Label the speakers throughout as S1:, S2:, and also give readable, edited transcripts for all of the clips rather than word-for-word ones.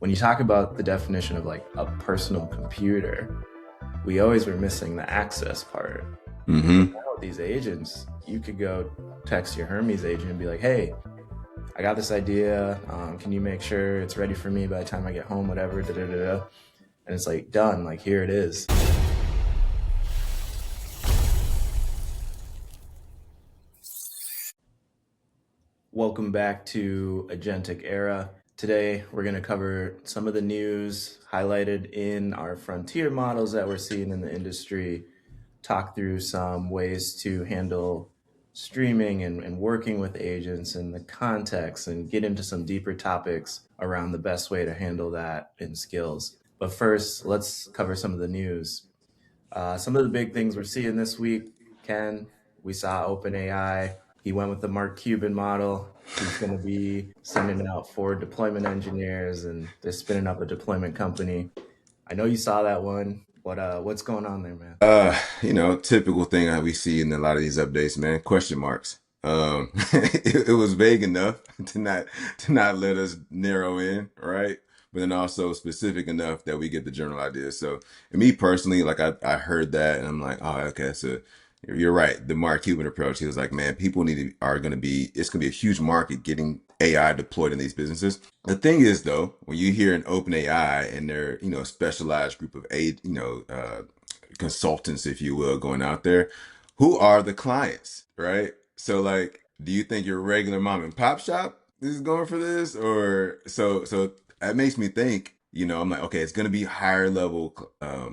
S1: when you talk about the definition of like a personal computer, we always were missing the access part. But
S2: Hmm.
S1: now with these agents, you could go text your Hermes agent and be like, hey, I got this idea. Can you make sure it's ready for me by the time I get home, whatever, da da da da. And it's like done, like here it is. Welcome back to Agentic Era. Today, we're going to cover some of the news highlighted in our frontier models that we're seeing in the industry, talk through some ways to handle streaming and working with agents and the context, and get into some deeper topics around the best way to handle that in skills. But first, let's cover some of the news. Some of the big things we're seeing this week, Ken, we saw OpenAI. He went with the Mark Cuban model. He's going to be sending out 4 deployment engineers, and they're spinning up a deployment company. I know you saw that one. What's going on there, man?
S2: Typical thing that we see in a lot of these updates, man. Question marks. It was vague enough to not let us narrow in, right? But then also specific enough that we get the general idea. So, and me personally, like I heard that and I'm like, oh, okay, so you're right. The Mark Cuban approach. He was like, man, people are going to be. It's going to be a huge market getting AI deployed in these businesses. The thing is, though, when you hear an OpenAI and their, specialized group of consultants, if you will, going out there, who are the clients, right? So, like, do you think your regular mom and pop shop is going for this, or so? That makes me think. I'm like, okay, it's going to be higher level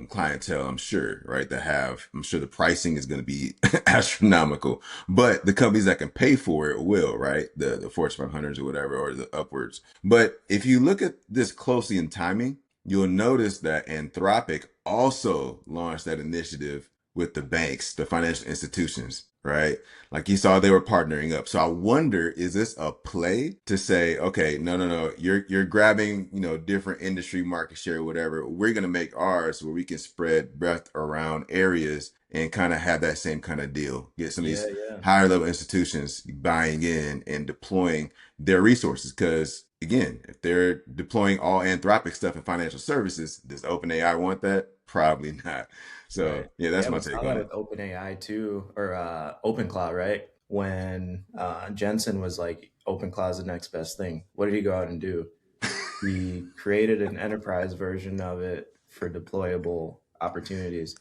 S2: clientele, I'm sure, right? I'm sure the pricing is going to be astronomical, but the companies that can pay for it will, right? The Fortune 500s or whatever, or the upwards. But if you look at this closely in timing, you'll notice that Anthropic also launched that initiative with the banks, the financial institutions, right? Like you saw they were partnering up. So I wonder, is this a play to say, okay, no, you're grabbing, different industry market share, whatever. We're gonna make ours where we can spread breadth around areas and kind of have that same kind of deal. Get some of
S1: Yeah,
S2: these
S1: yeah.
S2: higher level institutions buying in and deploying their resources. Because again, if they're deploying all Anthropic stuff in financial services, does OpenAI want that? Probably not. So
S1: Right.
S2: yeah, that's
S1: Yeah,
S2: my
S1: we saw
S2: take
S1: that
S2: on
S1: with
S2: it.
S1: OpenAI too, or OpenCloud, right? When Jensen was like, OpenCloud is the next best thing. What did he go out and do? He created an enterprise version of it for deployable opportunities.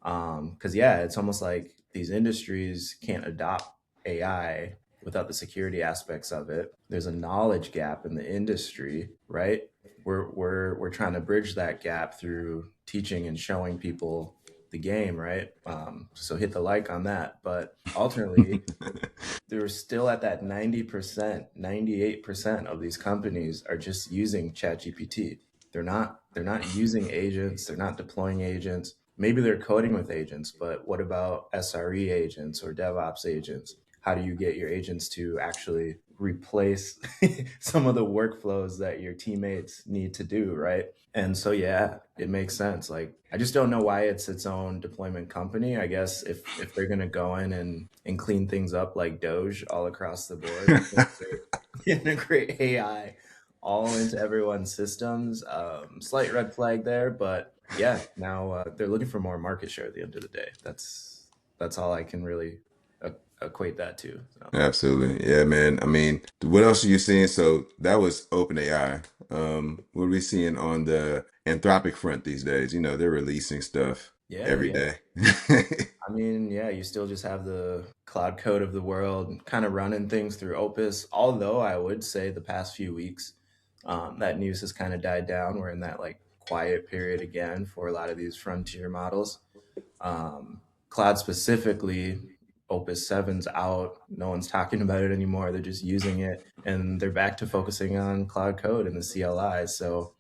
S1: Because yeah, it's almost like these industries can't adopt AI without the security aspects of it. There's a knowledge gap in the industry, right? We're trying to bridge that gap through teaching and showing people the game, right? So hit the like on that. But ultimately, they're still at that 90%, 98% of these companies are just using ChatGPT. They're not using agents, they're not deploying agents. Maybe they're coding with agents, but what about SRE agents or DevOps agents? How do you get your agents to actually replace some of the workflows that your teammates need to do, right? And so yeah, it makes sense. Like I just don't know why it's its own deployment company. I guess if they're gonna go in and clean things up like Doge all across the board, integrate AI all into everyone's systems. Slight red flag there, but yeah, now they're looking for more market share at the end of the day. That's all I can really equate that to. So.
S2: Absolutely. Yeah, man. I mean, what else are you seeing? So that was OpenAI. What are we seeing on the Anthropic front these days? They're releasing stuff
S1: Yeah,
S2: every
S1: yeah.
S2: day.
S1: I mean, yeah, you still just have the cloud code of the world kind of running things through Opus. Although I would say the past few weeks, that news has kind of died down. We're in that like quiet period again for a lot of these frontier models. Cloud specifically, Opus 7's out. No one's talking about it anymore. They're just using it and they're back to focusing on cloud code and the CLI. So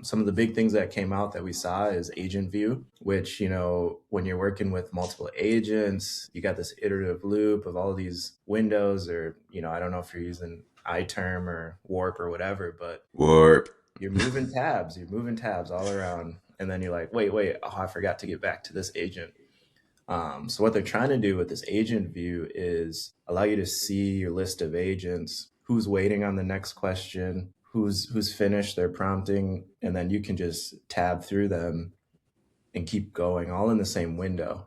S1: some of the big things that came out that we saw is agent view, which, when you're working with multiple agents, you got this iterative loop of all these windows, or, I don't know if you're using iTerm or Warp or whatever, but
S2: Warp.
S1: you're moving tabs all around. And then you're like, wait, oh, I forgot to get back to this agent. So what they're trying to do with this agent view is allow you to see your list of agents, who's waiting on the next question, who's finished their prompting, and then you can just tab through them and keep going all in the same window.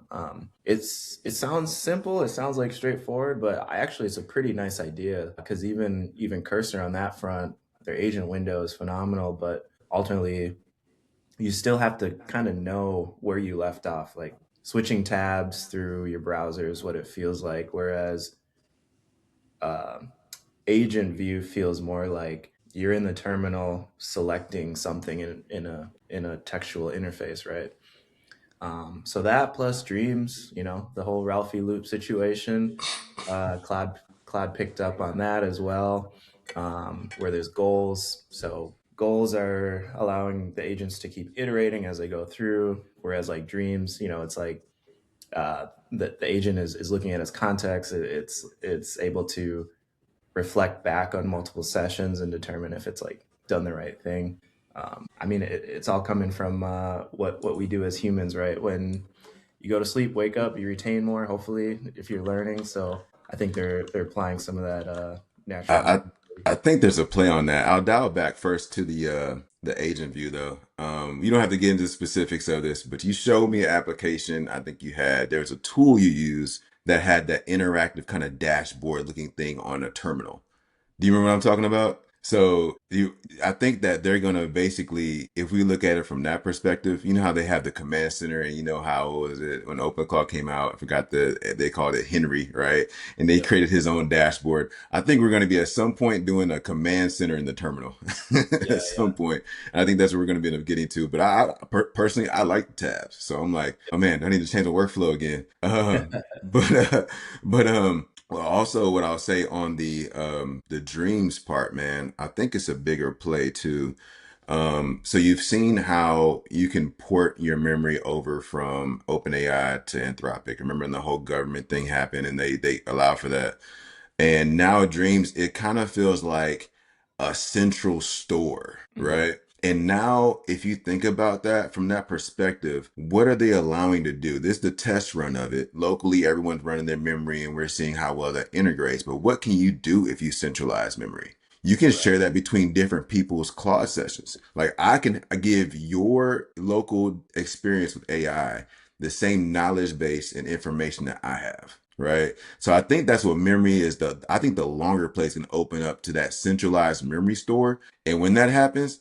S1: It sounds simple, it sounds like straightforward, but actually it's a pretty nice idea because even Cursor on that front, their agent window is phenomenal, but ultimately you still have to kind of know where you left off. Like switching tabs through your browser is what it feels like, whereas uh, agent view feels more like you're in the terminal selecting something in a textual interface, right? So that plus dreams, the whole Ralphie loop situation, Cloud picked up on that as well, where there's goals. So goals are allowing the agents to keep iterating as they go through, whereas like dreams, it's like the agent is looking at its context. It's able to reflect back on multiple sessions and determine if it's like done the right thing. I mean, it's all coming from what we do as humans, right? When you go to sleep, wake up, you retain more. Hopefully, if you're learning, so I think they're applying some of that
S2: I,
S1: natural
S2: I
S1: language.
S2: I think there's a play on that. I'll dial back first to the agent view though. You don't have to get into the specifics of this, but you showed me an application. I think you had there's a tool you use that had that interactive kind of dashboard looking thing on a terminal. Do you remember what I'm talking about? So I think that they're gonna basically, if we look at it from that perspective, you know how they have the command center, and you know how was it when OpenClaw came out? I forgot they called it Henry, right? And they
S1: Yep.
S2: created his own dashboard. I think we're gonna be at some point doing a command center in the terminal
S1: Yeah.
S2: at some point. And I think that's what we're gonna be end up getting to. But personally, I like the tabs, so I'm like, oh man, I need to change the workflow again. But well, also what I'll say on the dreams part, man, I think it's a bigger play too. So you've seen how you can port your memory over from OpenAI to Anthropic. Remember when the whole government thing happened and they allow for that. And now Dreams, it kind of feels like a central store,
S1: Mhm.
S2: right? And now, if you think about that from that perspective, what are they allowing to do? This is the test run of it. Locally, everyone's running their memory and we're seeing how well that integrates. But what can you do if you centralize memory? You can
S1: Right.
S2: share that between different people's Claude sessions. Like I can give your local experience with AI the same knowledge base and information that I have, right? So I think that's what memory is. I think the longer plays can open up to that centralized memory store. And when that happens,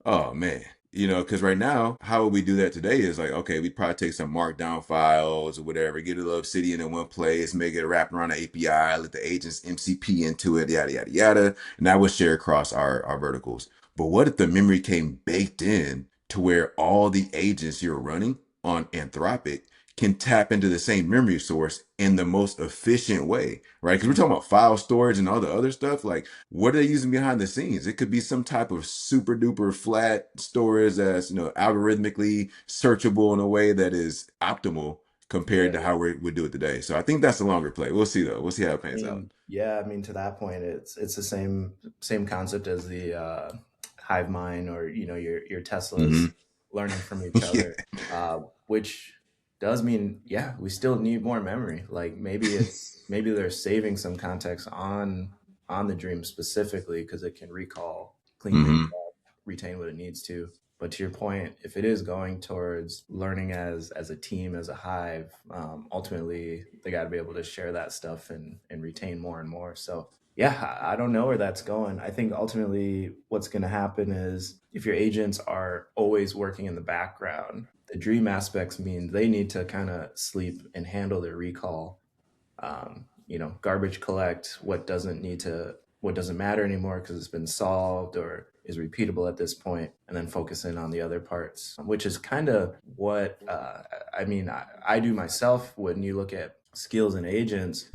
S2: oh man, because right now, how would we do that today is like, okay, we probably take some markdown files or whatever, get a little obsidian in one place, make it wrap around the API, let the agents MCP into it, yada, yada, yada. And that would share across our verticals. But what if the memory came baked in to where all the agents you're running on Anthropic can tap into the same memory source in the most efficient way, right? Because we're talking about file storage and all the other stuff. Like, what are they using behind the scenes? It could be some type of super duper flat storage that's, algorithmically searchable in a way that is optimal compared
S1: Yeah.
S2: to how we do it today. So I think that's a longer play. We'll see though. We'll see how it
S1: I
S2: pans out.
S1: mean, yeah, I mean to that point, it's the same concept as the hive mind, or your Teslas
S2: Hmm.
S1: learning from each
S2: Yeah.
S1: other, which does mean, yeah, we still need more memory. Like maybe they're saving some context on the dream specifically because it can recall, clean things
S2: Hmm.
S1: up, retain what it needs to. But to your point, if it is going towards learning as a team, as a hive, ultimately they got to be able to share that stuff and retain more and more. So yeah, I don't know where that's going. I think ultimately what's going to happen is if your agents are always working in the background, the dream aspects mean they need to kind of sleep and handle their recall, garbage collect what doesn't matter anymore because it's been solved or is repeatable at this point, and then focus in on the other parts, which is kind of what I mean. I do myself when you look at skills and agents.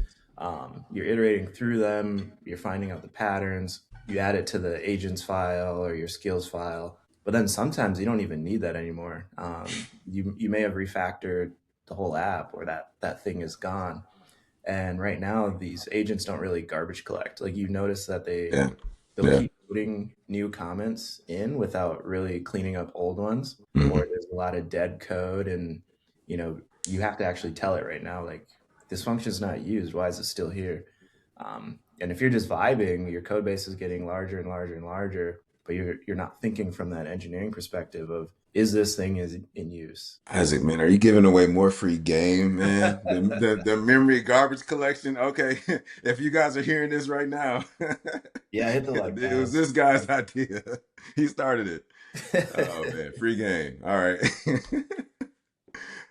S1: You're iterating through them, you're finding out the patterns, you add it to the agents file or your skills file. But then sometimes you don't even need that anymore. You may have refactored the whole app, or that thing is gone, and right now, these agents don't really garbage collect. Like you notice that
S2: Yeah.
S1: they'll
S2: Yeah.
S1: keep putting new comments in without really cleaning up old ones, or
S2: Hmm.
S1: there's a lot of dead code, and you have to actually tell it right now, like this function is not used. Why is it still here? And if you're just vibing, your code base is getting larger and larger and larger. but you're not thinking from that engineering perspective of, is this thing is in use?
S2: Isaac, man, are you giving away more free game, man? The memory garbage collection. Okay, if you guys are hearing this right now,
S1: Yeah, hit the like,
S2: it was
S1: guys.
S2: this guy's idea. He started it. Oh man, free game. All right.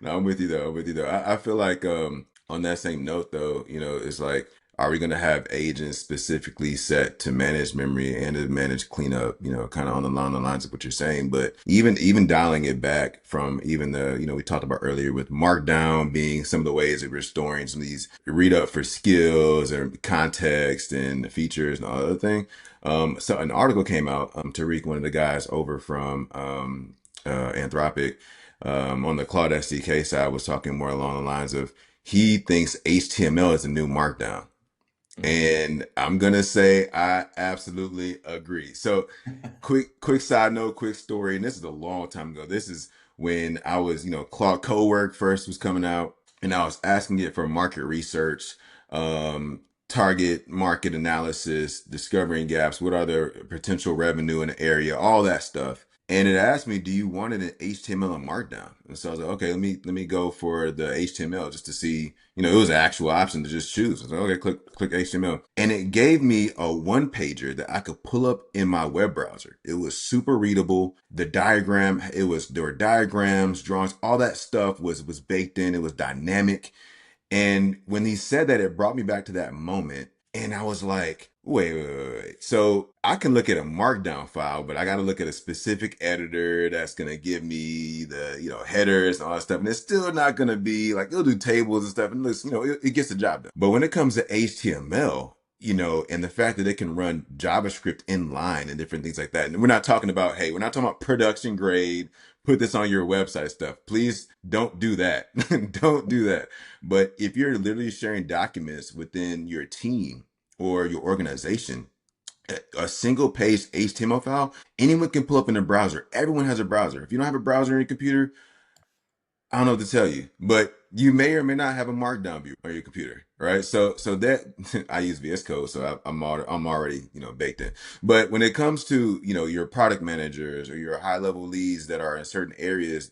S2: No, I'm with you though. I'm with you though. I feel like on that same note though, it's like, are we gonna have agents specifically set to manage memory and to manage cleanup, kind of along the lines of what you're saying, but even dialing it back from even the, we talked about earlier with Markdown being some of the ways that we're storing some of these read up for skills and context and features and all the other thing. So an article came out, Tariq, one of the guys over from Anthropic, on the Claude SDK side, was talking more along the lines of he thinks HTML is a new Markdown.
S1: Mhm.
S2: And I'm gonna say I absolutely agree. So quick side note, quick story, and this is a long time ago. This is when I was, Claude Cowork first was coming out, and I was asking it for market research, target market analysis, discovering gaps, what are the potential revenue in the area, all that stuff. And it asked me, do you want it in HTML or Markdown? And so I was like, okay, let me go for the HTML just to see, it was an actual option to just choose. I was like, okay, click HTML. And it gave me a one pager that I could pull up in my web browser. It was super readable. There were diagrams, drawings, all that stuff was baked in. It was dynamic. And when he said that, it brought me back to that moment. And I was like, wait. So I can look at a markdown file, but I got to look at a specific editor that's going to give me the, headers and all that stuff. And it's still not going to be like, it'll do tables and stuff. And listen, it gets the job done. But when it comes to HTML, and the fact that it can run JavaScript inline and different things like that. And we're not talking about, hey, we're not talking about production grade, put this on your website stuff. Please don't do that. Don't do that. But if you're literally sharing documents within your team or your organization, a single page HTML file, anyone can pull up in a browser. Everyone has a browser. If you don't have a browser on your computer, I don't know what to tell you, but you may or may not have a markdown view on your computer, right? So that I use VS Code, so I'm already baked in. But when it comes to your product managers or your high level leads that are in certain areas,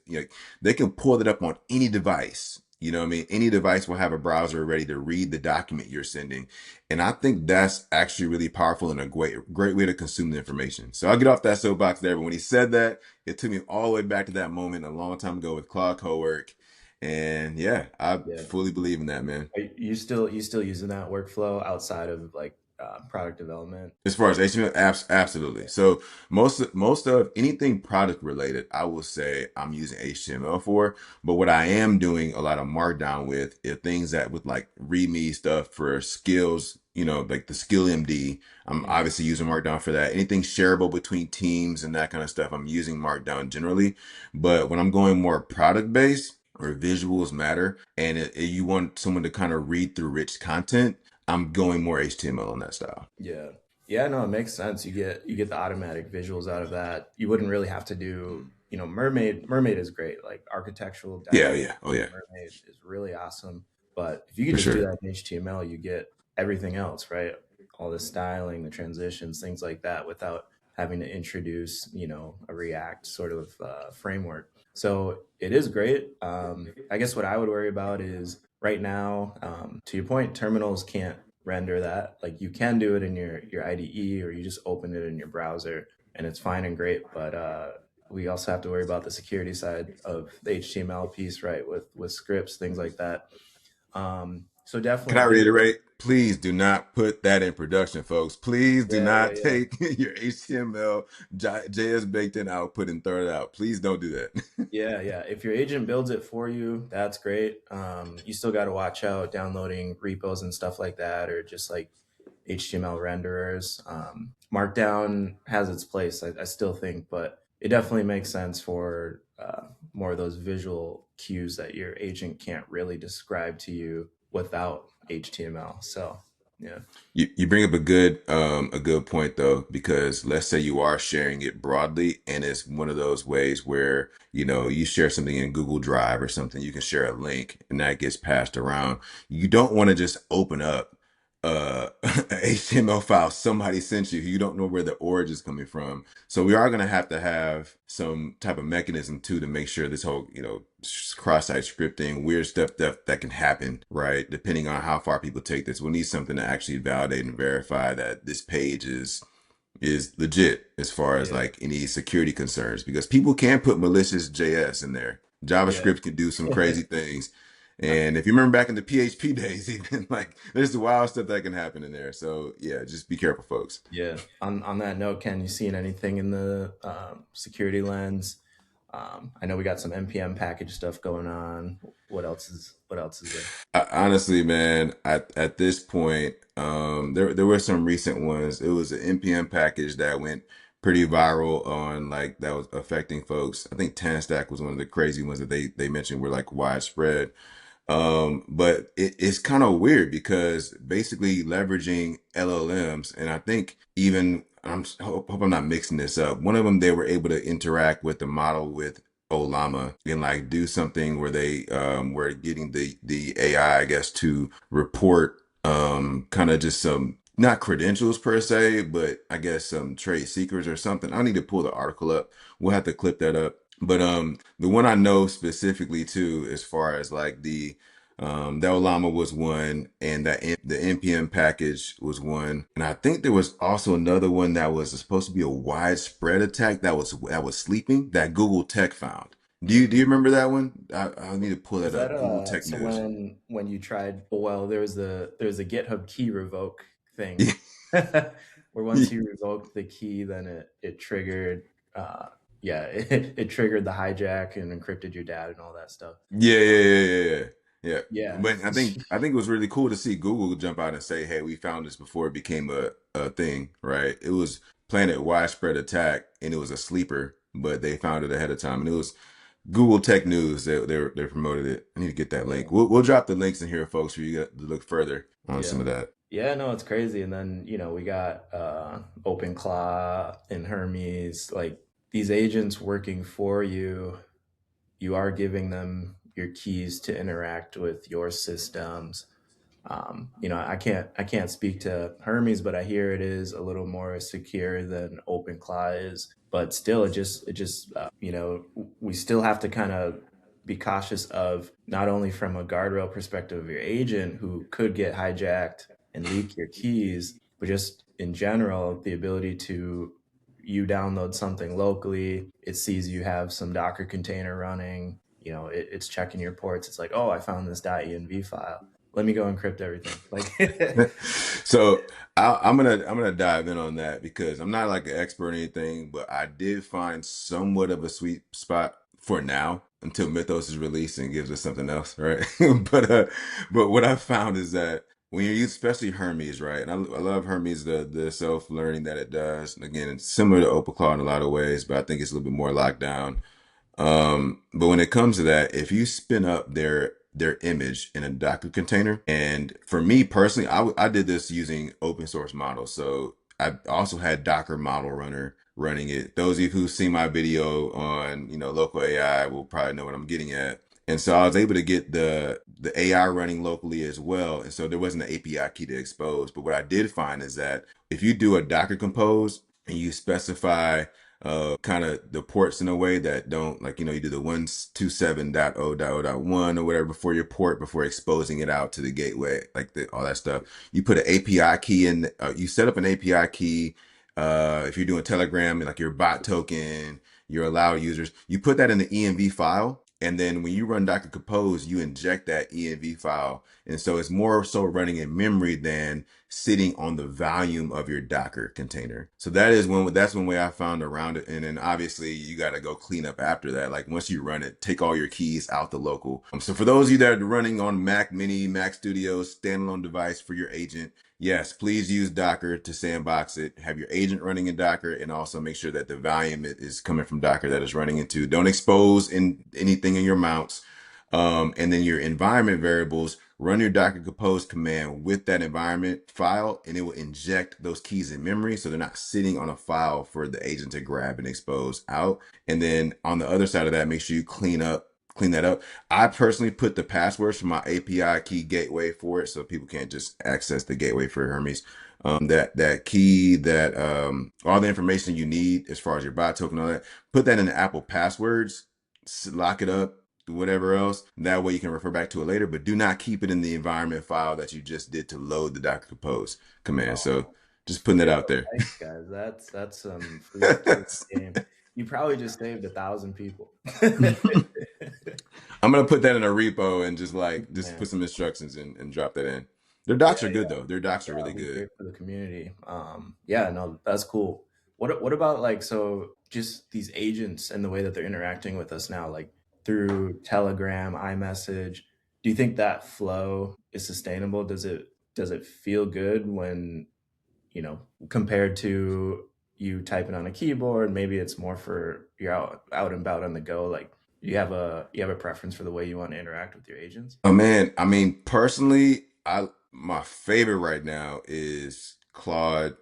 S2: they can pull it up on any device. You know what I mean? Any device will have a browser ready to read the document you're sending, and I think that's actually really powerful and a great way to consume the information. So I'll get off that soapbox there. But when he said that, it took me all the way back to that moment a long time ago with Claude Cowork. And yeah, I
S1: Yeah.
S2: fully believe in that, man.
S1: Are you still using that workflow outside of like product development?
S2: As far as HTML, absolutely.
S1: Yeah.
S2: So most of anything product related, I will say I'm using HTML for. But what I am doing a lot of Markdown with is things that with like README stuff for skills, like the skill MD. I'm
S1: Mhm.
S2: obviously using Markdown for that. Anything shareable between teams and that kind of stuff, I'm using Markdown generally. But when I'm going more product based or visuals matter, and you want someone to kind of read through rich content, I'm going more HTML on that style.
S1: Yeah. Yeah, no, it makes sense. You get the automatic visuals out of that. You wouldn't really have to do, Mermaid is great. Like architectural
S2: Yeah,
S1: dynamic
S2: yeah. Oh, yeah.
S1: Mermaid is really awesome. But if you could
S2: For
S1: just do
S2: sure.
S1: that in HTML, you get everything else, right? All the styling, the transitions, things like that without having to introduce, a React sort of framework. So it is great. I guess what I would worry about is right now, to your point, terminals can't render that. Like you can do it in your IDE or you just open it in your browser and it's fine and great. But we also have to worry about the security side of the HTML piece, right? With scripts, things like that. So
S2: Can
S1: definitely
S2: I
S1: think
S2: reiterate? Please do not put that in production, folks. Please do
S1: yeah,
S2: not
S1: yeah,
S2: take your HTML JS baked in output and throw it out. Please don't do that.
S1: yeah, yeah. If your agent builds it for you, that's great. You still got to watch out downloading repos and stuff like that, or just like HTML renderers. Markdown has its place, I still think, but it definitely makes sense for more of those visual cues that your agent can't really describe to you without HTML. So, yeah,
S2: You bring up a good point though, because let's say you are sharing it broadly and it's one of those ways where, you share something in Google Drive or something, you can share a link and that gets passed around. You don't want to just open up HTML file somebody sent you, you don't know where the origin is coming from. So we are going to have some type of mechanism too to make sure this whole, cross-site scripting, weird stuff that can happen, right? Depending on how far people take this, we'll need something to actually validate and verify that this page is legit as far as
S1: Yeah.
S2: like any security concerns, because people can put malicious JS in there.
S1: Yeah.
S2: JavaScript can do some crazy things. And if you remember back in the PHP days, even like there's the wild stuff that can happen in there. So yeah, just be careful, folks.
S1: Yeah. On that note, Ken, you seen anything in the security lens? I know we got some npm package stuff going on. What else is there?
S2: Honestly, man, at this point, there were some recent ones. It was an NPM package that went pretty viral on like that was affecting folks. I think TanStack was one of the crazy ones that they mentioned were like widespread. But it's kind of weird because basically leveraging LLMs, and I think even hope I'm not mixing this up. One of them, they were able to interact with the model with Olama and like do something where they were getting the AI, I guess, to report kind of just some not credentials per se, but I guess some trade secrets or something. I need to pull the article up. We'll have to clip that up. But the one I know specifically too, as far as like the Olama was one, and the npm package was one, and I think there was also another one that was supposed to be a widespread attack that was sleeping that Google Tech found. Do you remember that one? I need to pull
S1: Was
S2: that
S1: that
S2: up. Google Tech
S1: so
S2: News.
S1: when you tried, well, there was a GitHub key revoke thing where once you revoked the key, then it triggered yeah, it triggered the hijack and encrypted your data and all that stuff.
S2: Yeah, yeah,
S1: Um,
S2: yeah, yeah, yeah. Yeah.
S1: yeah.
S2: But I think it was really cool to see Google jump out and say, "Hey, we found this before it became a thing." Right? It was Planet widespread attack, and it was a sleeper, but they found it ahead of time, and it was Google Tech News. They promoted it. I need to get that link.
S1: Yeah.
S2: We'll drop the links in here, folks, for you to look further on some
S1: Yeah.
S2: of that.
S1: Yeah, no, it's crazy. And then, we got OpenClaw and Hermes, like these agents working for you. You are giving them your keys to interact with your systems. I can't speak to Hermes, but I hear it is a little more secure than OpenClaw is. But still, we still have to kind of be cautious of not only from a guardrail perspective of your agent who could get hijacked and leak your keys, but just in general, the ability to you download something locally, it sees you have some Docker container running, it's checking your ports. It's like, oh, I found this .env file. Let me go encrypt everything. Like,
S2: So I'm gonna dive in on that because I'm not like an expert or anything, but I did find somewhat of a sweet spot for now until Mythos is released and gives us something else, right? But what I found is that when you use especially Hermes, right? And I love Hermes, the self learning that it does. Again, it's similar to OpenClaw in a lot of ways, but I think it's a little bit more locked down. But when it comes to that, if you spin up their image in a Docker container, and for me personally, I did this using open source models. So I also had Docker model runner running it. Those of you who've seen my video on, local AI will probably know what I'm getting at. And so I was able to get the AI running locally as well. And so there wasn't an API key to expose. But what I did find is that if you do a Docker compose and you specify kind of the ports in a way that don't like you do the 127.0.0.1 or whatever before your port before exposing it out to the gateway, like all that stuff. You put an API key in. You set up an API key. If you're doing Telegram, like your bot token, your allow users, you put that in the env file. And then when you run Docker Compose, you inject that env file. And so it's more so running in memory than sitting on the volume of your Docker container. So that's one way I found around it. And then obviously you got to go clean up after that. Like once you run it, take all your keys out the local. So for those of you that are running on Mac Mini, Mac Studios, standalone device for your agent, yes, please use Docker to sandbox it. Have your agent running in Docker, and also make sure that the volume is coming from Docker that is running into. Don't expose anything in your mounts. And then your environment variables, run your Docker Compose command with that environment file, and it will inject those keys in memory so they're not sitting on a file for the agent to grab and expose out. And then on the other side of that, make sure you clean up clean that up. I personally put the passwords for my API key gateway for it, so people can't just access the gateway for Hermes. That key, that all the information you need as far as your bot token, all that, put that in the Apple passwords, lock it up, whatever else. That way you can refer back to it later, but do not keep it in the environment file that you just did to load the Docker Compose command. So
S1: Oh,
S2: just putting that
S1: good
S2: out there.
S1: advice, guys. That's some free skin game. You probably just saved 1,000 people.
S2: I'm gonna put that in a repo and just
S1: Man,
S2: put some instructions and drop that in. Their
S1: yeah,
S2: docs are good though. Their docs are
S1: yeah,
S2: really
S1: it'll be
S2: good.
S1: great for the community. Yeah, no, that's cool. What about like so just these agents and the way that they're interacting with us now, like through Telegram, iMessage? Do you think that flow is sustainable? Does it feel good when, compared to you typing on a keyboard? Maybe it's more for you're out and about on the go. Like, you have a preference for the way you want to interact with your agents?
S2: Oh man, I mean personally, I my favorite right now is Claude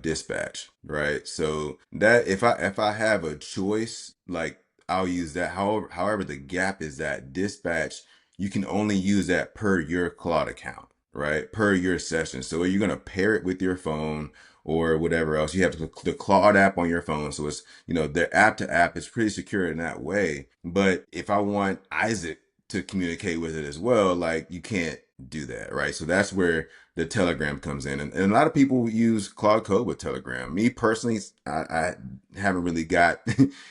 S2: dispatch, right? So that if I have a choice, like I'll use that. However the gap is that dispatch, you can only use that per your cloud account, right? Per your session. So you're gonna pair it with your phone or whatever else. You have the Claude app on your phone. So it's, the app to app is pretty secure in that way. But if I want Isaac to communicate with it as well, like you can't do that, right? So that's where the Telegram comes in, and a lot of people use Claude Code with Telegram. Me personally, I haven't really got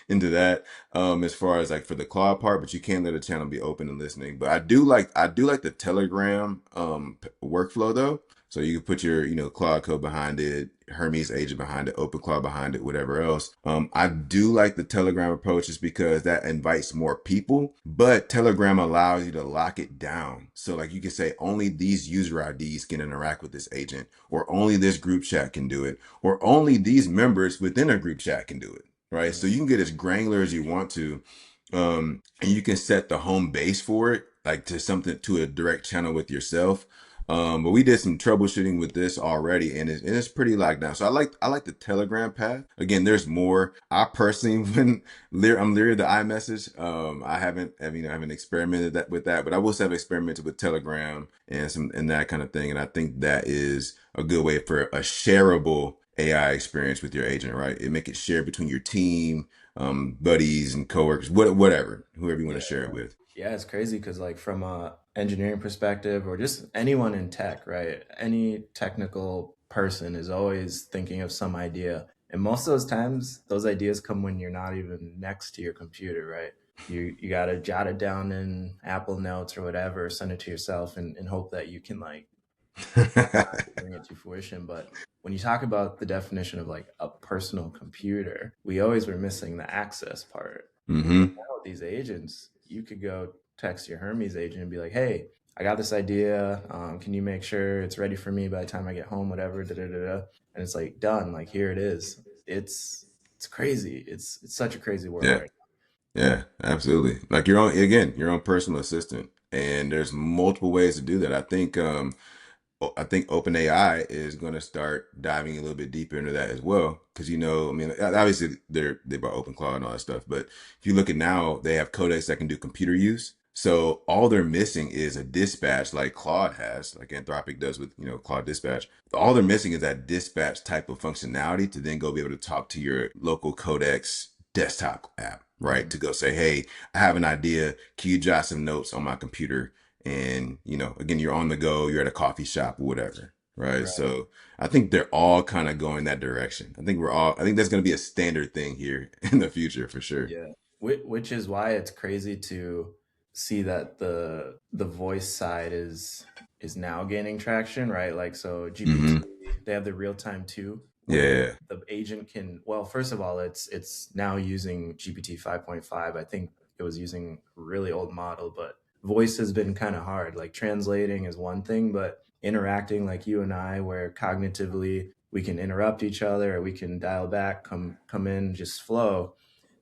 S2: into that as far as like for the Claude part, but you can let a channel be open and listening. But I do like the Telegram workflow though. So you can put your Claude Code behind it, Hermes agent behind it, Open Claude behind it, whatever else. I do like the Telegram approach just because that invites more people, but Telegram allows you to lock it down. So like you can say only these user IDs can interact with this agent, or only this group chat can do it, or only these members within a group chat can do it. Right. So you can get as granular as you want to. And you can set the home base for it, like to a direct channel with yourself. But we did some troubleshooting with this already, and it's pretty locked down. So I like the Telegram path. Again, there's more. I personally, I'm leery of the iMessage. I haven't experimented with that, but I will say I've experimented with Telegram and that kind of thing. And I think that is a good way for a shareable AI experience with your agent, right? It make it share between your team, buddies and coworkers, whatever, whoever you want
S1: Yeah.
S2: to share it with.
S1: Yeah, it's crazy because, like, from a engineering perspective, or just anyone in tech, right? Any technical person is always thinking of some idea, and most of those times, those ideas come when you're not even next to your computer, right? You gotta jot it down in Apple Notes or whatever, send it to yourself, and hope that you can like bring it to fruition. But when you talk about the definition of like a personal computer, we always were missing the access part.
S2: hmm
S1: Now with these agents, you could go text your Hermes agent and be like, "Hey, I got this idea. Can you make sure it's ready for me by the time I get home? Whatever." Da, da, da, da. And it's like done. Like here it is. It's crazy. It's such a crazy world
S2: Yeah.
S1: right
S2: Yeah, absolutely. Like your own personal assistant. And there's multiple ways to do that. I think OpenAI is going to start diving a little bit deeper into that as well. Because I mean, obviously they bought OpenClaw and all that stuff, but if you look at now, they have codecs that can do computer use. So all they're missing is a dispatch like Claude has, like Anthropic does with Claude Dispatch. All they're missing is that dispatch type of functionality to then go be able to talk to your local codecs desktop app, right?
S1: now.
S2: To go say, hey, I have an idea. Can you jot some notes on my computer? And again, you're on the go, you're at a coffee shop or whatever, right?
S1: Right.
S2: So I think they're all kind of going that direction. I think that's going to be a standard thing here in the future for sure.
S1: Yeah, which is why it's crazy to see that the voice side is now gaining traction, right? Like so GPT,
S2: hmm
S1: they have the real time too, where
S2: Yeah.
S1: the agent can, well, first of all, it's now using GPT 5.5. I think it was using a really old model, but voice has been kind of hard. Like translating is one thing, but interacting like you and I, where cognitively we can interrupt each other or we can dial back, come in, just flow.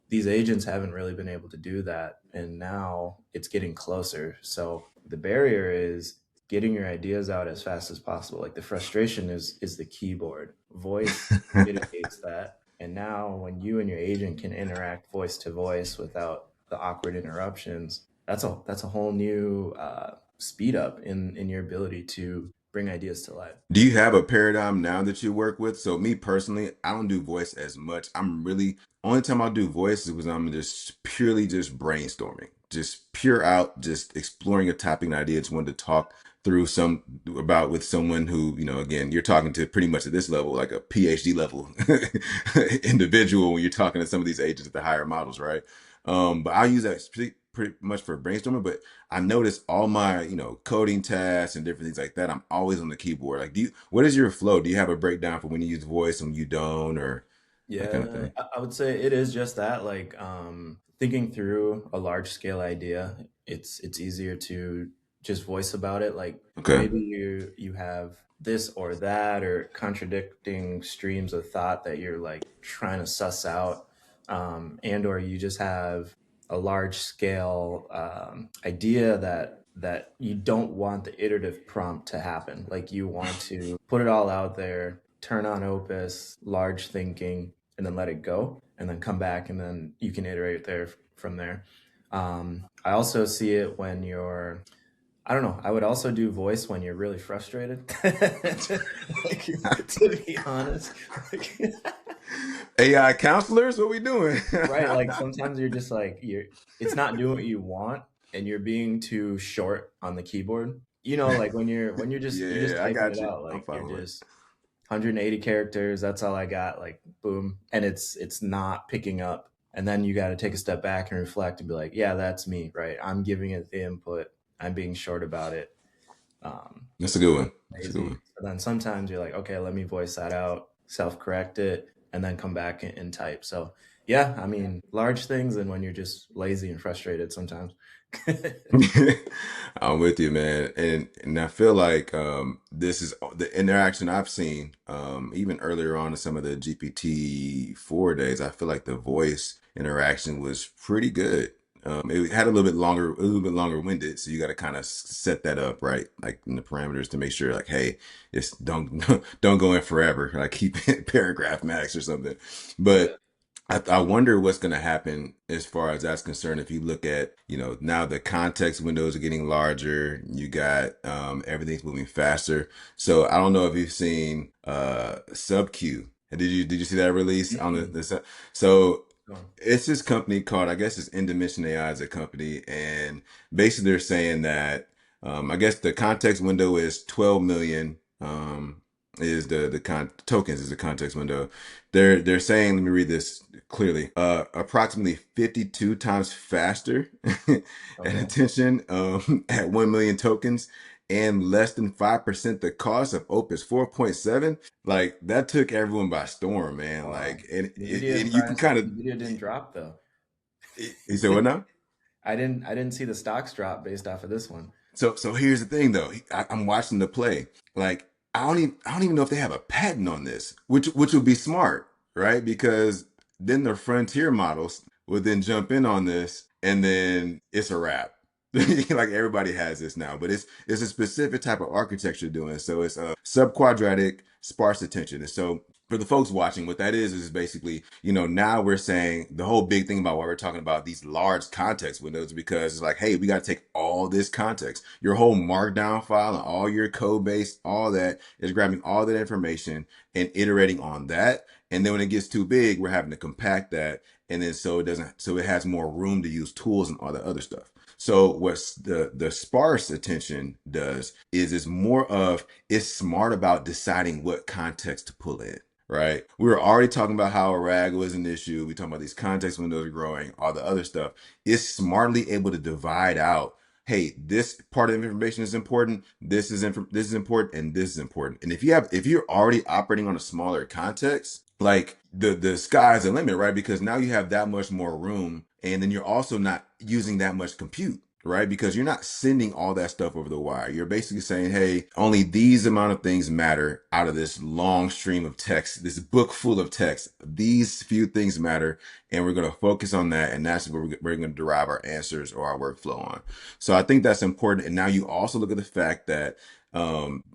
S1: These agents haven't really been able to do that, and now it's getting closer. So the barrier is getting your ideas out as fast as possible. Like the frustration is the keyboard. Voice mitigates that, and now when you and your agent can interact voice to voice without the awkward interruptions, that's a whole new speed up in your ability to bring ideas to life.
S2: Do you have a paradigm now that you work with? So me personally, I don't do voice as much. I'm really only time I do voice is when I'm just purely just brainstorming, just pure out, just exploring a topic and idea. Just wanted to talk through some about with someone who, again, you're talking to pretty much at this level, like a PhD level individual when you're talking to some of these agents at the higher models, right? But I use that pretty much for brainstorming. But I notice all my, coding tasks and different things like that, I'm always on the keyboard. Like, what is your flow? Do you have a breakdown for when you use voice and when you don't, or that kind of
S1: Yeah,
S2: thing?
S1: I would say it is just that, like, thinking through a large scale idea, it's easier to just voice about it. Like
S2: Okay.
S1: maybe you have this or that or contradicting streams of thought that you're like trying to suss out, and or you just have a large scale idea that you don't want the iterative prompt to happen. Like you want to put it all out there, turn on Opus, large thinking, and then let it go and then come back and then you can iterate there from there. I also see it when you're, I don't know, I would also do voice when you're really frustrated. Like, to be honest, like,
S2: AI counselors, what we doing?
S1: right? Like sometimes you're just like, it's not doing what you want and you're being too short on the keyboard. You know, like when you're just
S2: Yeah, I
S1: typing
S2: got
S1: it
S2: you.
S1: out,
S2: I'm
S1: like you're
S2: following.
S1: just 180 characters, that's all I got, like boom, and it's not picking up, and then you got to take a step back and reflect and be like, yeah, that's me, right? I'm giving it the input, I'm being short about it,
S2: That's a good
S1: I'm
S2: one. That's a good
S1: lazy.
S2: one.
S1: So then sometimes you're like, okay, let me voice that out, self correct it, and then come back and type. So yeah, I mean, large things and when you're just lazy and frustrated sometimes.
S2: I'm with you, man. And I feel like this is the interaction I've seen even earlier on in some of the GPT-4 days. I feel like the voice interaction was pretty good. It had a little bit longer winded, so you got to kind of set that up right, like in the parameters to make sure, like, hey, it's don't don't go in forever, like keep it paragraph max or something.
S1: Yeah.
S2: But I wonder what's going to happen as far as that's concerned. If you look at, now the context windows are getting larger, you got everything's moving faster. So I don't know if you've seen SubQ. Did you see that release on
S1: Mm-mm.
S2: so
S1: Go
S2: it's this company called, I guess it's In Dimension AI is a company, and basically they're saying that I guess the context window is 12 million is the tokens is the context window. They're saying, let me read this clearly, approximately 52 times faster at
S1: Okay.
S2: attention at 1 million tokens and less than 5% the cost of Opus 4.7. Like that took everyone by storm, man.
S1: Wow.
S2: Like, and you can
S1: Price,
S2: kind of,
S1: Nvidia didn't drop though.
S2: you said what now?
S1: I didn't see the stocks drop based off of this one.
S2: So here's the thing though. I'm watching the play. Like I don't even know if they have a patent on this, which would be smart, right? Because then the frontier models would then jump in on this, and then it's a wrap. Like everybody has this now, but it's a specific type of architecture doing it. So it's a sub-quadratic sparse attention. And so for the folks watching, what that is basically, now we're saying the whole big thing about why we're talking about these large context windows, because it's like, hey, we got to take all this context, your whole Markdown file and all your code base, all that is grabbing all that information and iterating on that. And then when it gets too big, we're having to compact that. And then so it has more room to use tools and all the other stuff. So what's the sparse attention does is it's more of it's smart about deciding what context to pull in. Right. We were already talking about how a rag was an issue. We talking about these context windows are growing, all the other stuff. It's smartly able to divide out, hey, this part of information is important, this is important, and this is important. And if you're already operating on a smaller context, like the sky's the limit, right? Because now you have that much more room, and then you're also not using that much compute, right? Because you're not sending all that stuff over the wire. You're basically saying, hey, only these amount of things matter out of this long stream of text, this book full of text. These few things matter, and we're going to focus on that, and that's where we're going to derive our answers or our workflow on. So I think that's important. And now you also look at the fact that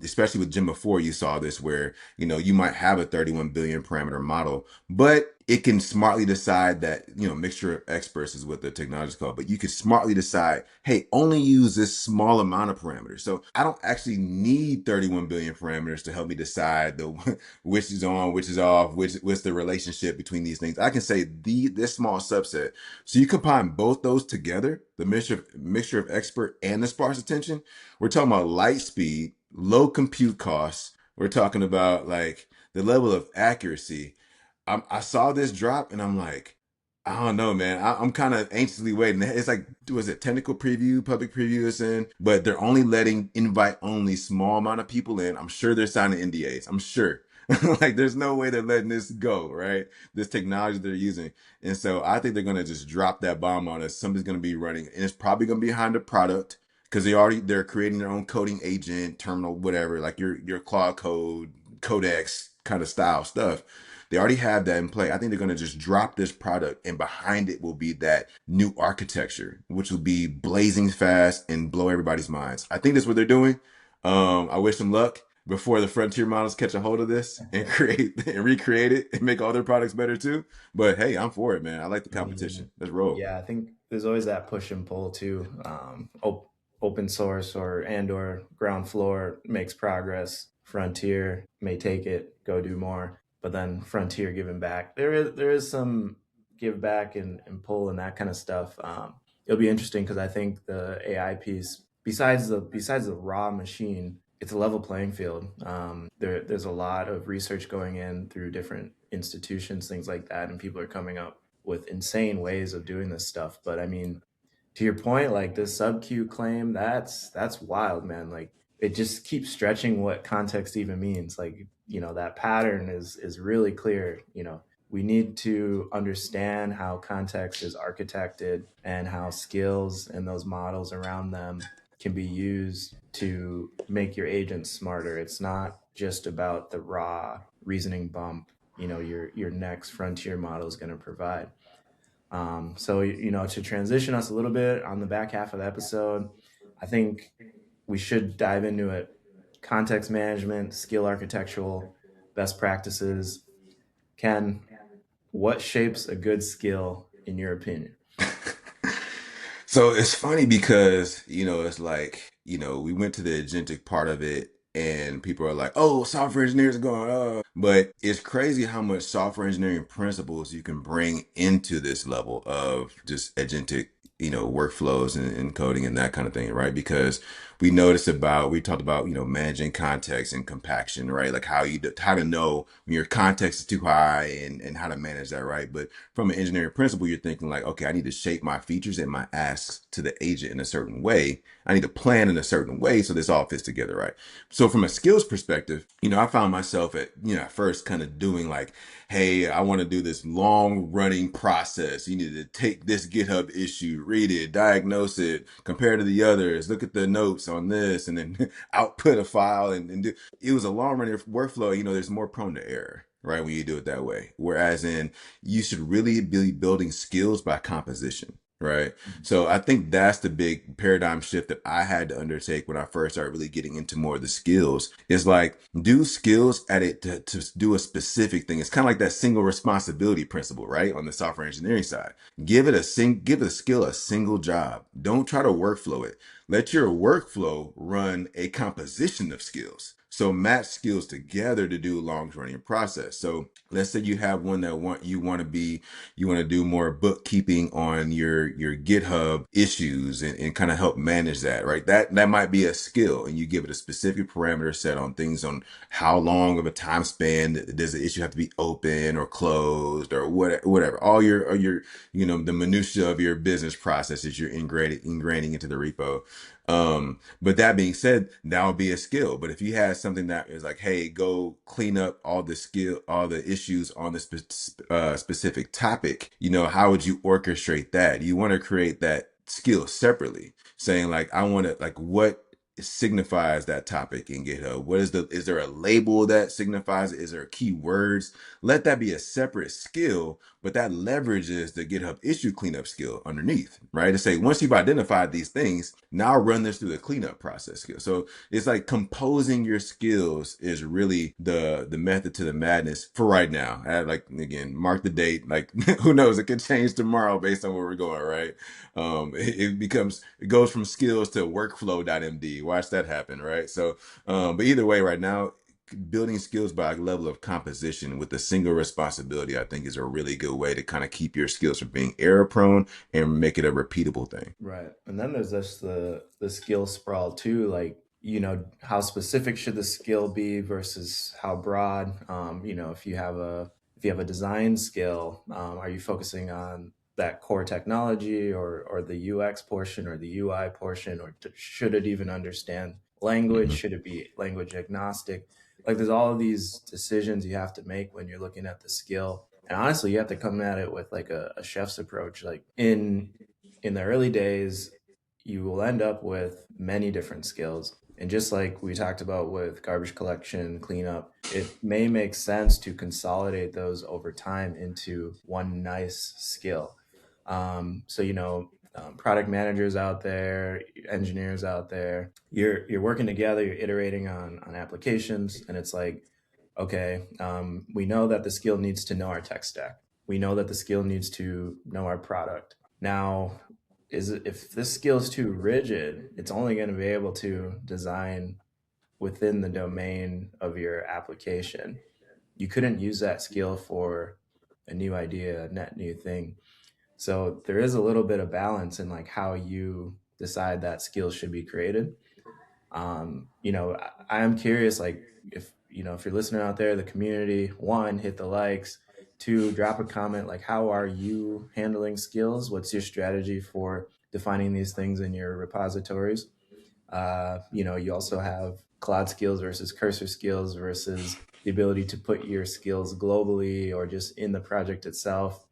S2: especially with Gemma 4, you saw this where, you might have a 31 billion parameter model, but it can smartly decide that, mixture of experts is what the technology is called, but you can smartly decide, hey, only use this small amount of parameters. So I don't actually need 31 billion parameters to help me decide the which is on, which is off, what's the relationship between these things. I can say this small subset. So you combine both those together, the mixture of expert and the sparse attention. We're talking about light speed, low compute costs. We're talking about like the level of accuracy. I saw this drop and I'm like, I don't know, man. I'm kind of anxiously waiting. It's like, was it technical preview, public preview is in, but they're only letting invite only small amount of people in. I'm sure they're signing NDAs. I'm sure. Like, there's no way they're letting this go, right? This technology they're using. And so I think they're going to just drop that bomb on us. Somebody's going to be running, and it's probably going to be behind the product because they're creating their own coding agent, terminal, whatever, like your Claude Code, Codex kind of style stuff. They already have that in play. I think they're going to just drop this product, and behind it will be that new architecture, which will be blazing fast and blow everybody's minds. I think that's what they're doing. I wish them luck before the frontier models catch a hold of this and create and recreate it and make all their products better too. But hey, I'm for it, man. I like the
S1: I mean,
S2: competition. Let's roll.
S1: yeah, I think there's always that push and pull too. Open source or ground floor makes progress. Frontier may take it, go do more, but then Frontier giving back. There is some give back and pull and that kind of stuff. It'll be interesting because I think the AI piece, besides the raw machine, it's a level playing field. There's a lot of research going in through different institutions, things like that, and people are coming up with insane ways of doing this stuff. But I mean, to your point, like this SubQ claim, that's wild, man. Like it just keeps stretching what context even means. Like, that pattern is really clear. We need to understand how context is architected and how skills and those models around them can be used to make your agents smarter. It's not just about the raw reasoning bump, your next frontier model is going to provide. So, to transition us a little bit on the back half of the episode, I think we should dive into it. Context management, skill architectural, best practices. Ken, what shapes a good skill in your opinion?
S2: So it's funny because, it's like, we went to the agentic part of it and people are like, oh, software engineers are going, oh. But it's crazy how much software engineering principles you can bring into this level of just agentic, workflows and coding and that kind of thing, right? Because we talked about, managing context and compaction, right? Like how to know when your context is too high and how to manage that, right? But from an engineering principle, you're thinking like, okay, I need to shape my features and my asks to the agent in a certain way. I need to plan in a certain way so this all fits together, right? So from a skills perspective, I found myself at first kind of doing like, hey, I want to do this long running process. You need to take this GitHub issue, read it, diagnose it, compare to the others, look at the notes on this, and then output a file and do. It was a long running workflow. There's more prone to error, right, when you do it that way. Whereas you should really be building skills by composition. Right. So I think that's the big paradigm shift that I had to undertake when I first started really getting into more of the skills. Is like do skills at it to do a specific thing. It's kind of like that single responsibility principle, right? On the software engineering side. Give a skill a single job. Don't try to workflow it. Let your workflow run a composition of skills. So match skills together to do a long running process. So let's say you have one that you want to do more bookkeeping on your GitHub issues and kind of help manage that, right? That might be a skill, and you give it a specific parameter set on things on how long of a time span does the issue have to be open or closed or whatever. All your the minutia of your business processes you're ingraining into the repo. But that being said, that would be a skill. But if you had something that is like, hey, go clean up all the issues on this specific topic, how would you orchestrate that? You want to create that skill separately, saying like, I want to like what signifies that topic in GitHub. Is there a label that signifies it? Is there keywords? Let that be a separate skill, but that leverages the GitHub issue cleanup skill underneath, right? To say, once you've identified these things, now run this through the cleanup process skill. So it's like composing your skills is really the method to the madness for right now. Like, again, mark the date. Like, who knows? It could change tomorrow based on where we're going, right? It goes from skills to workflow.md. Watch that happen, right? So, but either way, right now, building skills by a level of composition with a single responsibility, I think, is a really good way to kind of keep your skills from being error prone and make it a repeatable thing.
S1: Right. And then there's just the skill sprawl too, like, how specific should the skill be versus how broad? If you have a design skill, are you focusing on that core technology or the UX portion or the UI portion, or should it even understand language?
S2: Mm-hmm.
S1: Should it be language agnostic? Like, there's all of these decisions you have to make when you're looking at the skill. And honestly, you have to come at it with like a chef's approach. Like, in the early days, you will end up with many different skills. And just like we talked about with garbage collection, cleanup, it may make sense to consolidate those over time into one nice skill. Product managers out there, engineers out there, you're working together, you're iterating on applications, and it's like, okay, we know that the skill needs to know our tech stack. We know that the skill needs to know our product. Now, if this skill is too rigid, it's only going to be able to design within the domain of your application. You couldn't use that skill for a new idea, a net new thing. So there is a little bit of balance in like how you decide that skill should be created. I am curious, like, if you're listening out there, the community, one, hit the likes, two, drop a comment, like, how are you handling skills? What's your strategy for defining these things in your repositories? You also have cloud skills versus cursor skills versus the ability to put your skills globally or just in the project itself.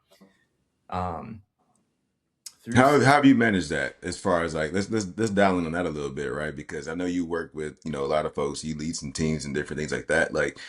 S1: Um, through
S2: How
S1: fi-
S2: have you managed that as far as like let's dial in on that a little bit, right? Because I know you work with, a lot of folks, you lead some teams and different things like that. Like,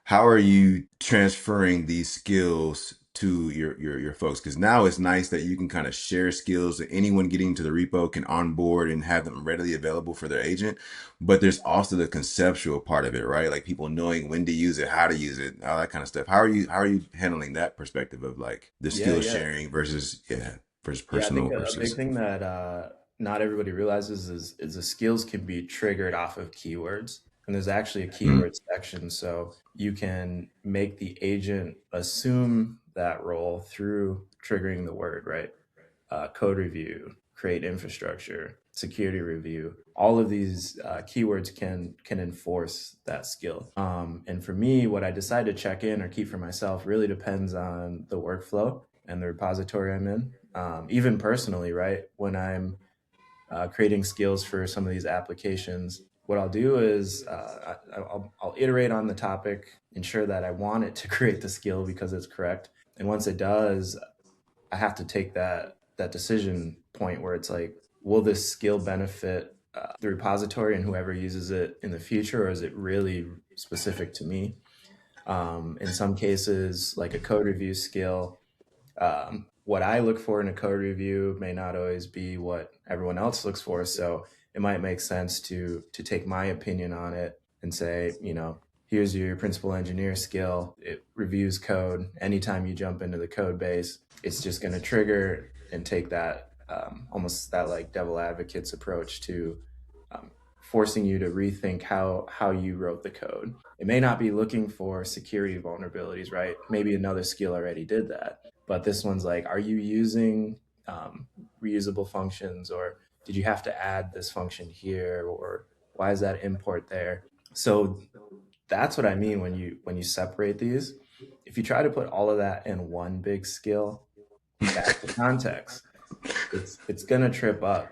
S2: how are you transferring these skills to your folks? Because now it's nice that you can kind of share skills that anyone getting to the repo can onboard and have them readily available for their agent. But there's also the conceptual part of it, right? Like people knowing when to use it, how to use it, all that kind of stuff. How are you handling that perspective of like the
S1: yeah,
S2: skill
S1: yeah.
S2: sharing versus
S1: Yeah, I think
S2: personal
S1: a big
S2: versus
S1: thing that not everybody realizes is the skills can be triggered off of keywords. And there's actually a
S2: mm,
S1: keyword section. So you can make the agent assume that role through triggering the word, right? Code review, create infrastructure, security review. All of these keywords can enforce that skill. And for me, what I decide to check in or keep for myself really depends on the workflow and the repository I'm in. Even personally, right? When I'm creating skills for some of these applications, what I'll do is I'll iterate on the topic, ensure that I want it to create the skill because it's correct. And once it does, I have to take that decision point where it's like, will this skill benefit the repository and whoever uses it in the future, or is it really specific to me? In some cases, like a code review skill, what I look for in a code review may not always be what everyone else looks for. So it might make sense to take my opinion on it and say, here's your principal engineer skill. It reviews code. Anytime you jump into the code base, it's just going to trigger and take that almost that like devil advocates approach to um, forcing you to rethink how you wrote the code. It may not be looking for security vulnerabilities, right? Maybe another skill already did that, but this one's like, are you using reusable functions, or did you have to add this function here, or why is that import there? So that's what I mean when you separate these. If you try to put all of that in one big skill, back to context, it's gonna trip up.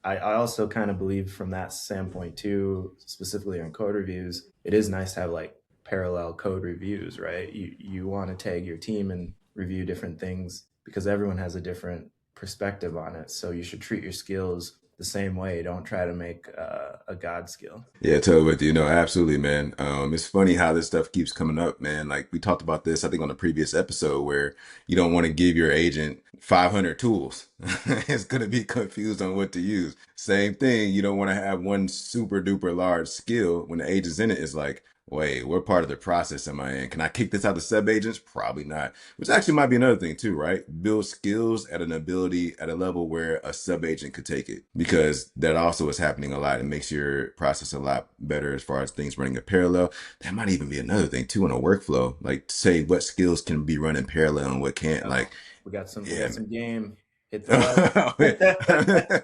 S1: I also kind of believe from that standpoint too, specifically on code reviews, it is nice to have like parallel code reviews, right? You want to tag your team and review different things because everyone has a different perspective on it. So you should treat your skills the same way. Don't try to make a God skill.
S2: Yeah, totally with you. No, absolutely, man. It's funny how this stuff keeps coming up, man. Like we talked about this, I think, on the previous episode, where you don't want to give your agent 500 tools. It's going to be confused on what to use. Same thing. You don't want to have one super duper large skill when the agent's in it. It's like, wait, what part of the process am I in? Can I kick this out to sub agents? Probably not. Which actually might be another thing too, right? Build skills at an ability at a level where a sub agent could take it, because that also is happening a lot. It makes your process a lot better as far as things running in parallel. That might even be another thing too in a workflow. Like say what skills can be run in parallel and what can't. Like,
S1: Oh, we
S2: yeah,
S1: got some game. Hit the button.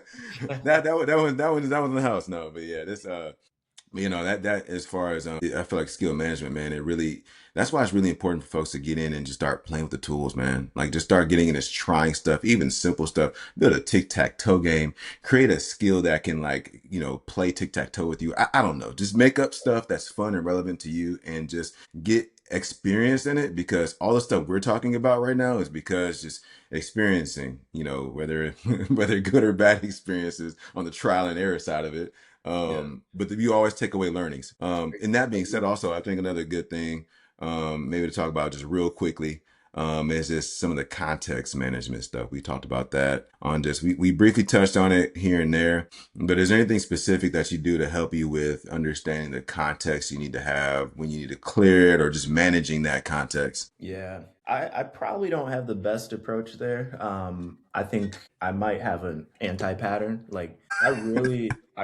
S2: that that was in the house. No, but yeah, this that as far as I feel like skill management, man, it really, that's why it's really important for folks to get in and just start playing with the tools, man. Like just start getting in this trying stuff, even simple stuff. Build a tic-tac-toe game, create a skill that can like, play tic-tac-toe with you. I don't know, just make up stuff that's fun and relevant to you and just get experience in it, because all the stuff we're talking about right now is because just experiencing, whether whether good or bad experiences on the trial and error side of it.
S1: Yeah.
S2: But you always take away learnings. And that being
S1: Great.
S2: said, also, I think another good thing, maybe to talk about just real quickly, is just some of the context management stuff. We talked about that on just, we briefly touched on it here and there, but is there anything specific that you do to help you with understanding the context you need to have when you need to clear it, or just managing that context?
S1: Yeah, I probably don't have the best approach there. I think I might have an anti-pattern. Like I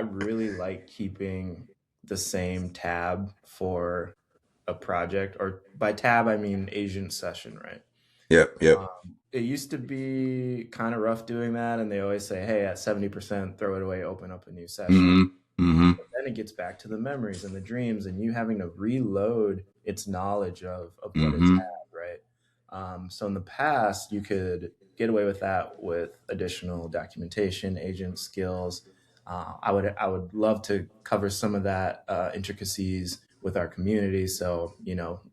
S1: really like keeping the same tab for a project, or by tab I mean agent session, right?
S2: Yep, yep.
S1: It used to be kind of rough doing that, and they always say, "Hey, at 70%, throw it away, open up a new session."
S2: Mm-hmm. Mm-hmm.
S1: Then it gets back to the memories and the dreams, and you having to reload its knowledge of what it's
S2: Mm-hmm.
S1: had, right? So in the past, you could get away with that with additional documentation, agent skills. I would love to cover some of that intricacies with our community. So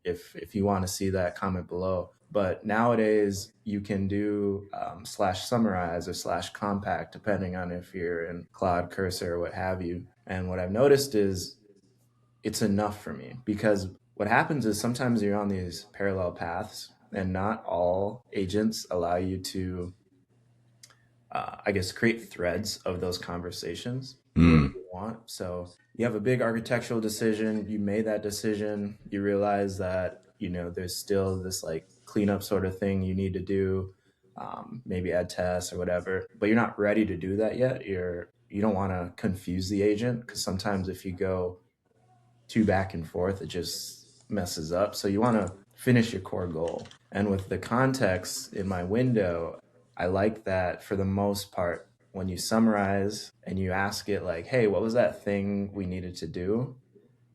S1: if you want to see that, comment below. But nowadays, you can do slash summarize or slash compact, depending on if you're in Claude, Cursor, or what have you. And what I've noticed is it's enough for me, because what happens is sometimes you're on these parallel paths, and not all agents allow you to, I guess, create threads of those conversations the way
S2: Mm.
S1: you want. So you have a big architectural decision, you made that decision, you realize that, there's still this like cleanup sort of thing you need to do, maybe add tests or whatever, but you're not ready to do that yet. You don't want to confuse the agent, because sometimes if you go too back and forth, it just messes up. So you want to finish your core goal. And with the context in my window, I like that for the most part, when you summarize and you ask it like, hey, what was that thing we needed to do?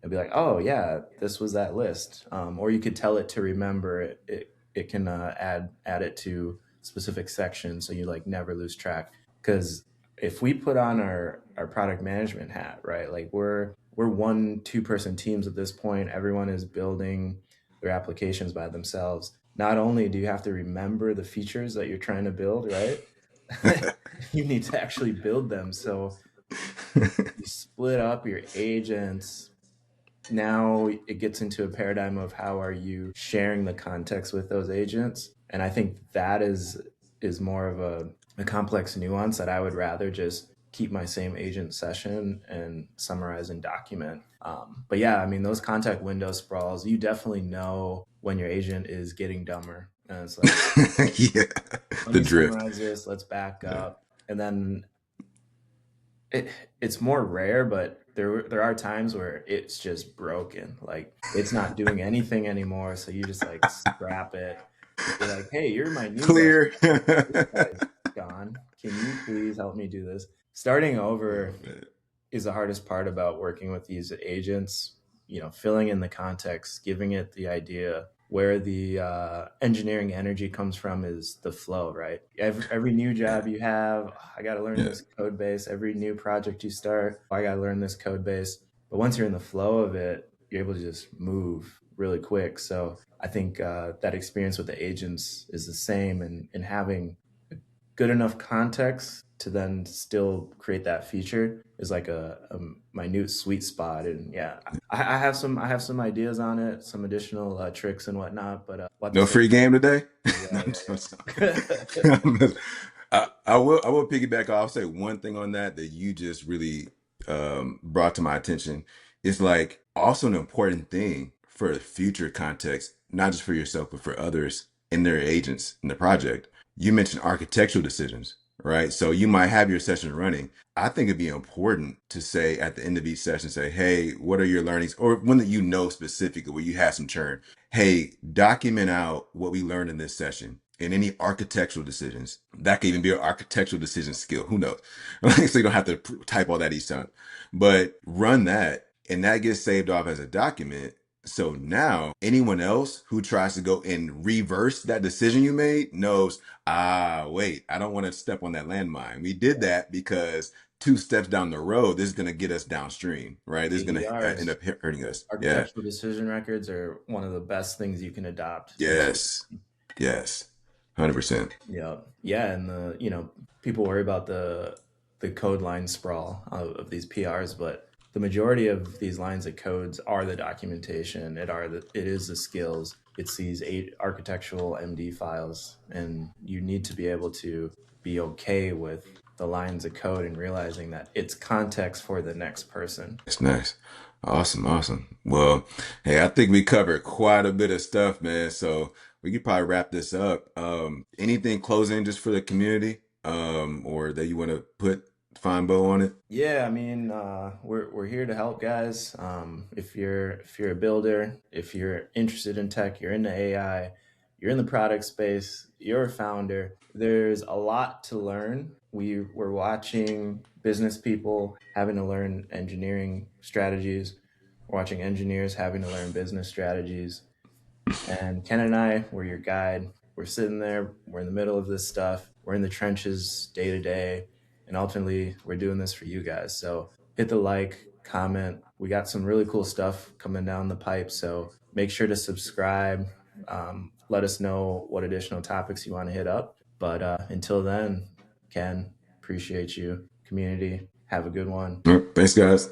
S1: It'll be like, oh yeah, this was that list. Or you could tell it to remember it. It can add it to specific sections, so you like never lose track. Because if we put on our product management hat, right? Like we're 1-2 person teams at this point. Everyone is building their applications by themselves. Not only do you have to remember the features that you're trying to build, right? You need to actually build them. So you split up your agents. Now it gets into a paradigm of how are you sharing the context with those agents. And I think that is more of a complex nuance that I would rather just keep my same agent session and summarize and document. But yeah, I mean, those contact window sprawls, you definitely know when your agent is getting dumber, and it's like,
S2: Yeah,
S1: let
S2: the
S1: me
S2: drift.
S1: summarize this, let's back
S2: Yeah.
S1: up. And then it's more rare, but there are times where it's just broken. Like it's not doing anything anymore. So you just like scrap it. You're like, hey, you're my new best
S2: Clear.
S1: friend, but this guy's gone. Can you please help me do this? Starting
S2: Oh
S1: over
S2: man.
S1: is the hardest part about working with these agents. Filling in the context, giving it the idea. Where the engineering energy comes from is the flow, right? Every new
S2: Yeah.
S1: job you have, "Oh, I got to learn
S2: Yeah.
S1: this code base. Every new project you start, "Oh, I got to learn this code base." But once you're in the flow of it, you're able to just move really quick. So I think that experience with the agents is the same, and having good enough context to then still create that feature is like a minute sweet spot. And yeah, I have some ideas on it, some additional tricks and whatnot, but we'll have to
S2: No
S1: stay.
S2: free game today.
S1: Yeah,
S2: No,
S1: yeah, yeah.
S2: I will piggyback off. I'll say one thing on that you just really brought to my attention. It's like also an important thing for future context, not just for yourself, but for others and their agents in the project. You mentioned architectural decisions, right? So you might have your session running. I think it'd be important to say at the end of each session, say, hey, what are your learnings? Or one that you know specifically where you have some churn. Hey, document out what we learned in this session and any architectural decisions. That could even be an architectural decision skill. Who knows? So you don't have to type all that each time. But run that, and that gets saved off as a document. So now anyone else who tries to go and reverse that decision you made knows, wait, I don't want to step on that landmine. We did that because 2 steps down the road, this is going to get us downstream, right? This is going to end
S1: ADRs,
S2: up hurting us. Yeah.
S1: architectural decision records, are one of the best things you can adopt into.
S2: Yes. Yes. 100%.
S1: Yeah, yeah, and people worry about the code line sprawl of these PRs, but the majority of these lines of codes are the documentation. It is the skills. It's these eight architectural MD files, and you need to be able to be okay with the lines of code and realizing that it's context for the next person.
S2: It's nice. Awesome, awesome. Well, hey, I think we covered quite a bit of stuff, man. So we could probably wrap this up. Anything closing just for the community, or that you want to put fine bow on it?
S1: Yeah, I mean, we're here to help, guys. If you're a builder, if you're interested in tech, you're into AI, you're in the product space, you're a founder. There's a lot to learn. We're watching business people having to learn engineering strategies. We're watching engineers having to learn business strategies. And Ken and I, we're your guide. We're sitting there, we're in the middle of this stuff, we're in the trenches day to day, and ultimately, we're doing this for you guys. So hit the like, comment. We got some really cool stuff coming down the pipe. So make sure to subscribe. Let us know what additional topics you want to hit up. But until then, Ken, appreciate you. Community, have a good one.
S2: Thanks, guys.